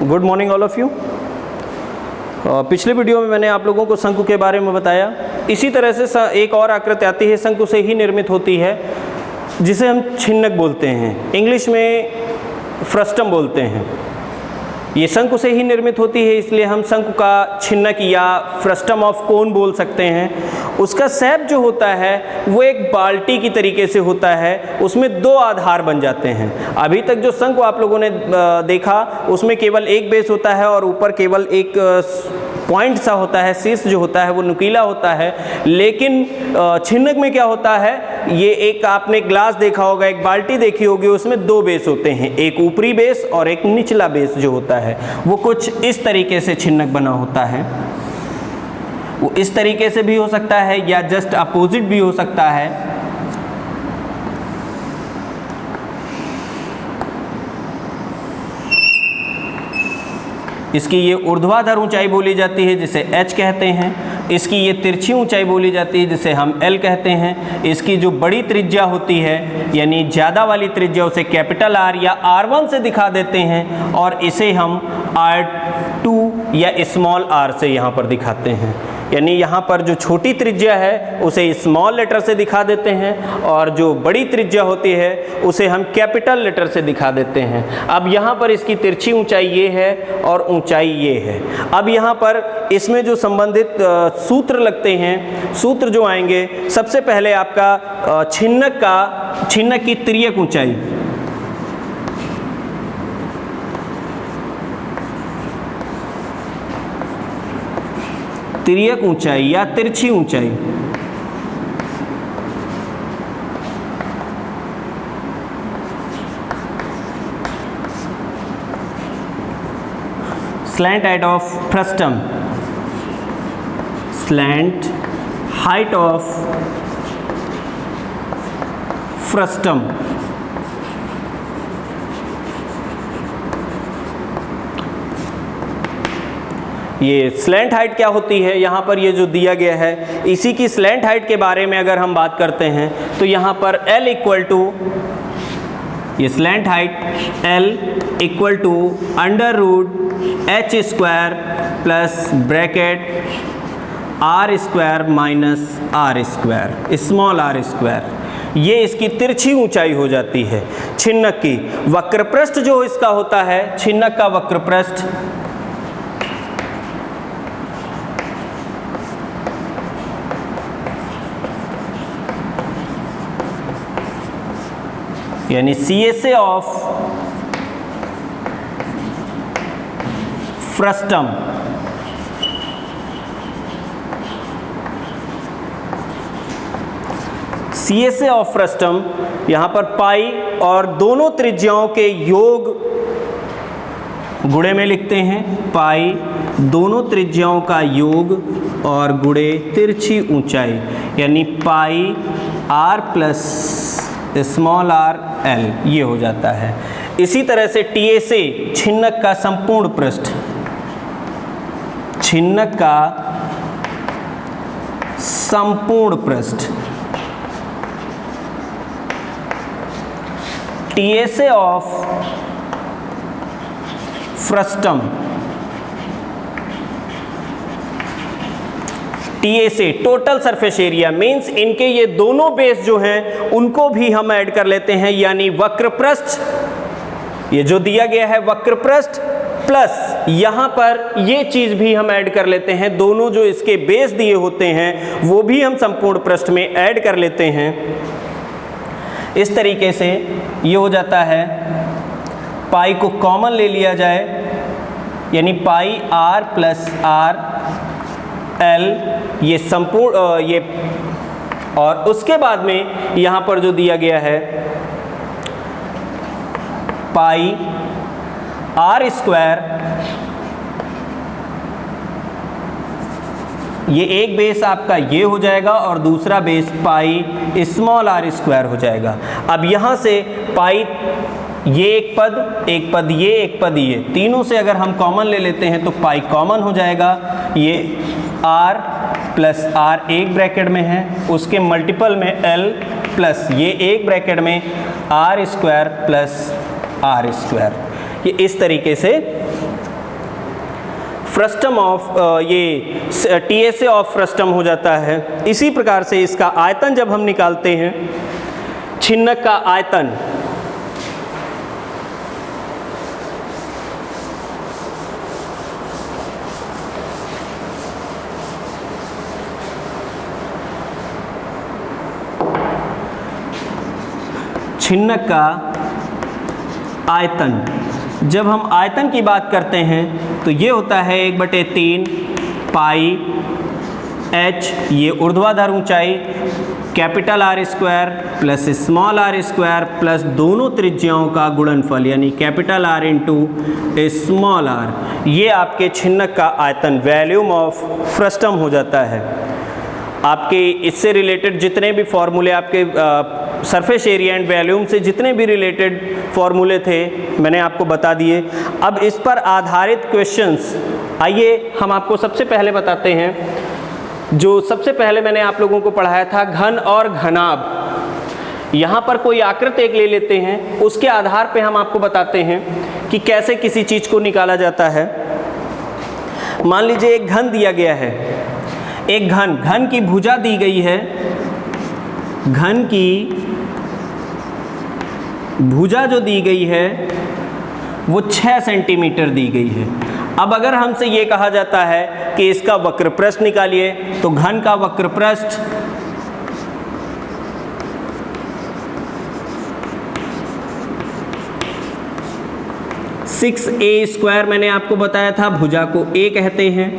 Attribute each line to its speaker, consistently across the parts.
Speaker 1: Good morning all of you. पिछले video में मैंने आप लोगों को शंकु के बारे में बताया। इसी तरह से एक और आकृति आती है, शंकु से ही निर्मित होती है, जिसे हम छिन्नक बोलते हैं, इंग्लिश में फ्रस्टम बोलते हैं। ये शंकु से ही निर्मित होती है, इसलिए हम शंकु का छिन्नक या फ्रस्टम ऑफ कोन बोल सकते हैं। उसका शेप जो होता है वो एक बाल्टी की तरीके से होता है, उसमें दो आधार बन जाते हैं। अभी तक जो शंकु आप लोगों ने देखा उसमें केवल एक बेस होता है और ऊपर केवल एक पॉइंट सा होता है, शीर्ष जो होता है वो नुकीला होता है। लेकिन छिन्नक में क्या होता है, ये एक आपने ग्लास देखा होगा, एक बाल्टी देखी होगी, उसमें दो बेस होते हैं, एक ऊपरी बेस और एक निचला बेस जो होता है वो कुछ इस तरीके से छिन्नक बना होता है। वो इस तरीके से भी हो सकता है या जस्ट अपोजिट भी हो सकता है। इसकी ये ऊर्ध्वाधर ऊंचाई बोली जाती है जिसे h कहते हैं। इसकी ये तिरछी ऊंचाई बोली जाती है जिसे हम l कहते हैं। इसकी जो बड़ी त्रिज्या होती है यानी ज़्यादा वाली त्रिज्या उसे कैपिटल R या R1 से दिखा देते हैं और इसे हम R2 या स्मॉल r से यहाँ पर दिखाते हैं। यानी यहाँ पर जो छोटी त्रिज्या है उसे स्मॉल लेटर से दिखा देते हैं और जो बड़ी त्रिज्या होती है उसे हम कैपिटल लेटर से दिखा देते हैं। अब यहाँ पर इसकी तिरछी ऊंचाई ये है और ऊंचाई ये है। अब यहाँ पर इसमें जो संबंधित सूत्र लगते हैं, सूत्र जो आएंगे, सबसे पहले आपका छिन्नक की तिर्यक ऊंचाई, तिर्यक ऊंचाई या तिरछी ऊंचाई, slant height of frustum, slant height of frustum. ये स्लैंट हाइट क्या होती है, यहाँ पर ये जो दिया गया है, इसी की स्लैंट हाइट के बारे में अगर हम बात करते हैं तो यहाँ पर L इक्वल टू, ये slant height L equal to under root h square plus bracket r square minus r square, small r square. ये इसकी तिरछी ऊंचाई हो जाती है छिन्नक की। वक्रपृष्ठ जो इसका होता है, छिन्नक का वक्रपृष्ठ, यानी CSA of frustum, CSA of frustum, यहाँ पर पाई और दोनों त्रिज्याओं के योग गुणे में लिखते हैं। पाई दोनों त्रिज्याओं का योग और गुणे तिरछी ऊंचाई, यानी पाई r plus small r l, ये हो जाता है। इसी तरह से TSA, छिन्नक का संपूर्ण पृष्ठ, छिन्नक का संपूर्ण पृष्ठ, TSA of frustum, TSA total surface area, means इनके ये दोनों बेस जो हैं उनको भी हम ऐड कर लेते हैं, यानी वक्रपृष्ठ, ये जो दिया गया है वक्रपृष्ठ प्लस यहाँ पर ये चीज भी हम ऐड कर लेते हैं, दोनों जो इसके बेस दिए होते हैं वो भी हम संपूर्ण पृष्ठ में ऐड कर लेते हैं। इस तरीके से ये हो जाता है। पाई को कॉमन ले लिया जाए, यानी पाई r प्लस r l, ये संपूर्ण ये, और उसके बाद में यहाँ पर जो दिया गया है पाई r स्क्वायर, ये एक बेस आपका ये हो जाएगा और दूसरा base pi small r square हो जाएगा। अब यहाँ से पाई, ये एक पद, एक पद ये, एक पद ये, तीनों से अगर हम कॉमन ले लेते हैं तो पाई कॉमन हो जाएगा। ये r प्लस r एक ब्रैकेट में है, उसके मल्टीपल में l प्लस ये एक ब्रैकेट में r square plus r square. ये इस तरीके से फ्रस्टम ऑफ ये TSA ऑफ फ्रस्टम हो जाता है। इसी प्रकार से इसका आयतन जब हम निकालते हैं, छिन्नक का आयतन, छिन्नक का आयतन, जब हम आयतन की बात करते हैं तो ये होता है 1/3 पाई h, ये ऊर्ध्वाधर ऊंचाई, capital R² plus small r² plus दोनों त्रिज्याओं का गुणनफल यानी capital R into small r, ये आपके छिन्नक का आयतन, वॉल्यूम ऑफ फ्रस्टम हो जाता है। आपके इससे रिलेटेड जितने भी फॉर्मूले, आपके सरफेस एरिया एंड वॉल्यूम से जितने भी रिलेटेड फॉर्मूले थे मैंने आपको बता दिए। अब इस पर आधारित क्वेश्चंस, आइए हम आपको सबसे पहले बताते हैं। जो सबसे पहले मैंने आप लोगों को पढ़ाया था घन और घनाभ। यहाँ पर कोई आकृति एक ले लेते हैं, उसके आधार पे हम आपको बताते हैं कि कैसे किसी चीज़ को निकाला जाता है। मान लीजिए एक घन दिया गया है, एक घन की भुजा दी गई है, घन की भुजा जो दी गई है वो 6 सेंटीमीटर दी गई है। अब अगर हमसे ये कहा जाता है कि इसका वक्रपृष्ठ निकालिए, तो घन का वक्रपृष्ठ (6a²) मैंने आपको बताया था, भुजा को a कहते हैं,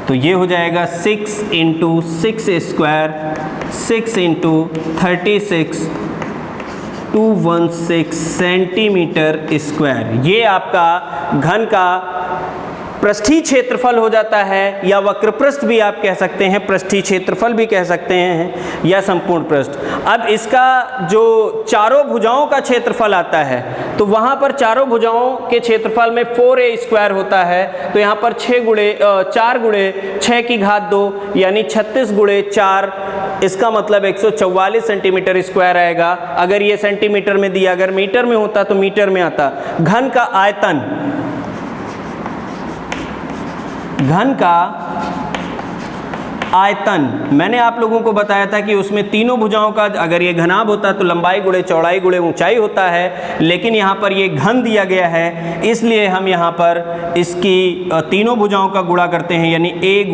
Speaker 1: तो ये हो जाएगा 6 × 6a², 6 × 36, 216 सेंटीमीटर स्क्वायर। ये आपका घन का पृष्ठीय क्षेत्रफल हो जाता है, या वक्रपृष्ठ भी आप कह सकते हैं, पृष्ठीय क्षेत्रफल भी कह सकते हैं, या संपूर्ण पृष्ठ। अब इसका जो चारों भुजाओं का क्षेत्रफल आता है, तो वहाँ पर चारों भुजाओं के क्षेत्रफल में 4a² होता है, तो यहाँ पर 4 × 6 की घात 2 यानी 36 × 4, इसका मतलब 144 सेंटीमीटर स्क्वायर आएगा। अगर ये सेंटीमीटर में दिया, अगर मीटर में होता तो मीटर में आता। घन का आयतन, घन का आयतन मैंने आप लोगों को बताया था कि उसमें तीनों भुजाओं का, अगर ये घनाभ होता तो लंबाई गुणे चौड़ाई गुणे ऊंचाई होता है, लेकिन यहाँ पर ये घन दिया गया है, इसलिए हम यहाँ पर इसकी तीनों भुजाओं का गुणा करते हैं, यानी a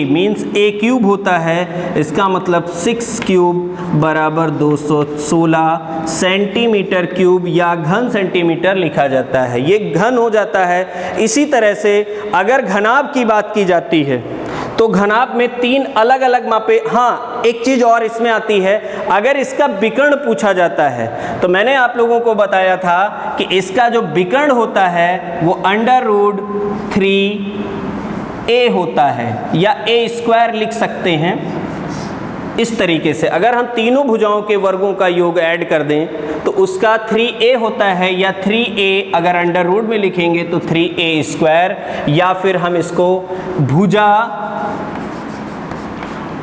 Speaker 1: मीन्स a³ होता है। इसका मतलब 6³ बराबर 216 सेंटीमीटर क्यूब या घन सेंटीमीटर लिखा जाता है। ये घन हो जाता है। इसी तरह से अगर घनाभ की बात की जाती है तो घनाभ में 3 अलग अलग मापे। हाँ, एक चीज़ और इसमें आती है, अगर इसका विकर्ण पूछा जाता है तो मैंने आप लोगों को बताया था कि इसका जो विकर्ण होता है वो √3a होता है, या a² लिख सकते हैं इस तरीके से। अगर हम तीनों भुजाओं के वर्गों का योग ऐड कर दें तो उसका 3a होता है, या 3a अगर अंडर रूट में लिखेंगे तो 3a², या फिर हम इसको भुजा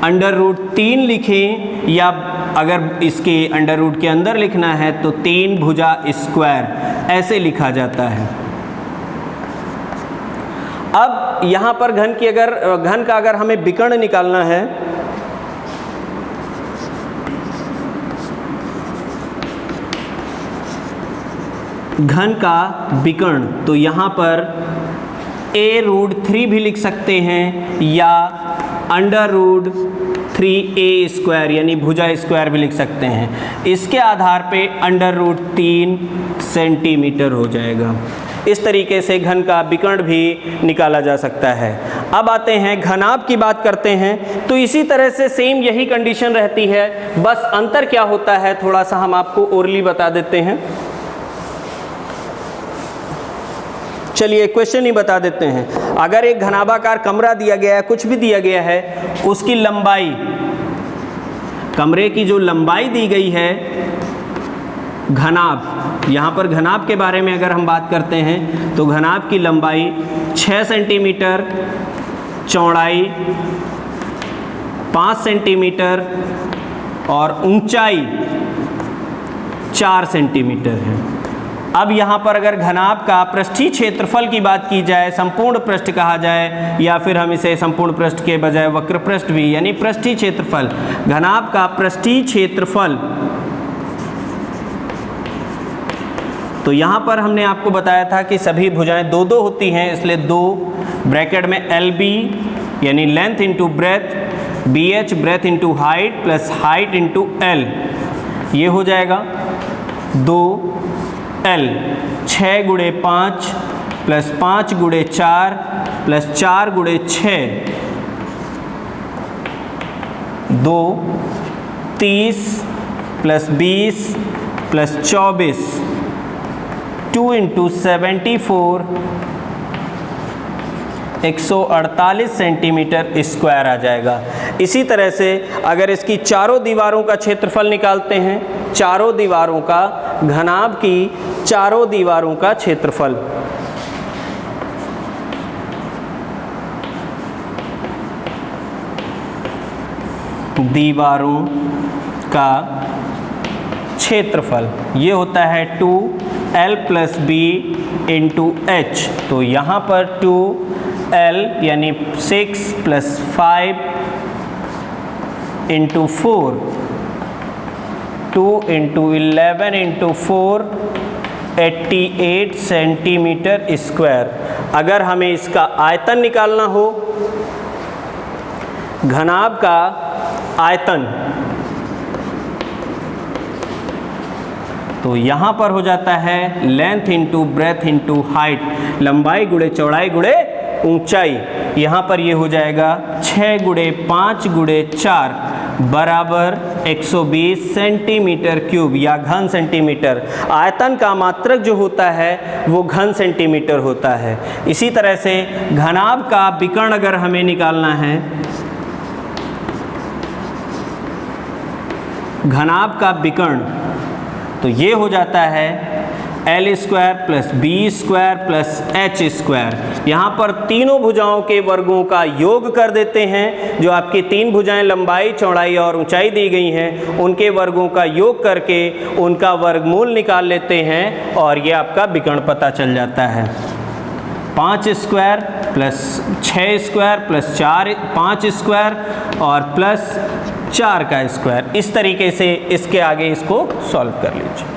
Speaker 1: √3 लिखें, या अगर इसके अंडर रूट के अंदर लिखना है तो 3 भुजा स्क्वायर, ऐसे लिखा जाता है। अब यहाँ पर घन का अगर हमें विकर्ण निकालना है, घन का विकर्ण, तो यहाँ पर a√3 भी लिख सकते हैं, या √3a² यानी भुजा स्क्वायर भी लिख सकते हैं। इसके आधार पे √3 सेंटीमीटर हो जाएगा। इस तरीके से घन का विकर्ण भी निकाला जा सकता है। अब आते हैं घनाभ की बात करते हैं, तो इसी तरह से सेम यही कंडीशन रहती है, बस अंतर क्या होता है थोड़ा सा हम आपको ओरली बता देते हैं। चलिए क्वेश्चन ही बता देते हैं। अगर एक घनाभाकार कमरा दिया गया है, कुछ भी दिया गया है, उसकी लंबाई, कमरे की जो लंबाई दी गई है, घनाभ, यहाँ पर घनाभ के बारे में अगर हम बात करते हैं तो घनाभ की लंबाई 6 सेंटीमीटर, चौड़ाई 5 सेंटीमीटर और ऊंचाई 4 सेंटीमीटर है। अब यहाँ पर अगर घनाभ का पृष्ठीय क्षेत्रफल की बात की जाए, संपूर्ण पृष्ठ कहा जाए, या फिर हम इसे संपूर्ण पृष्ठ के बजाय वक्र पृष्ठ भी, यानी पृष्ठीय क्षेत्रफल, घनाभ का पृष्ठीय क्षेत्रफल, तो यहाँ पर हमने आपको बताया था कि सभी भुजाएं दो दो होती हैं, इसलिए 2 ब्रैकेट में LB यानी length into breadth, BH breath into height plus height into L, ये हो जाएगा 2L, 6 गुणे 5 प्लस 5 गुणे 4 प्लस 4 गुणे 6, 2, 30 plus 20 plus 24, 2 into 74, 148 centimetre square आ जाएगा। इसी तरह से अगर इसकी चारों दीवारों का क्षेत्रफल निकालते हैं, चारों दीवारों का, घनाभ की चारों दीवारों का क्षेत्रफल, दीवारों का क्षेत्रफल ये होता है 2L plus B into H। तो यहाँ पर 2L यानी 6 plus 5 into 4, 2 into 11 into 4, 88 centimetre square. अगर हमें इसका आयतन निकालना हो, घनाभ का आयतन, तो यहाँ पर हो जाता है length into breadth into height, लंबाई गुणे चौड़ाई गुणे ऊंचाई। यहाँ पर ये हो जाएगा 6 गुणे 5 गुणे 4 बराबर 120 सेंटीमीटर क्यूब या घन सेंटीमीटर। आयतन का मात्रक जो होता है वो घन सेंटीमीटर होता है। इसी तरह से घनाभ का विकर्ण अगर हमें निकालना है, घनाभ का विकर्ण, तो ये हो जाता है L square plus B square plus H square. यहाँ पर तीनों भुजाओं के वर्गों का योग कर देते हैं। जो आपकी 3 भुजाएं लंबाई चौड़ाई और ऊंचाई दी गई हैं, उनके वर्गों का योग करके उनका वर्गमूल निकाल लेते हैं और ये आपका विकर्ण पता चल जाता है। 5 square plus 6 square plus 4 5 square और प्लस 4 का स्क्वायर। इस तरीके से इसके आगे इसको सॉल्व कर लीजिए।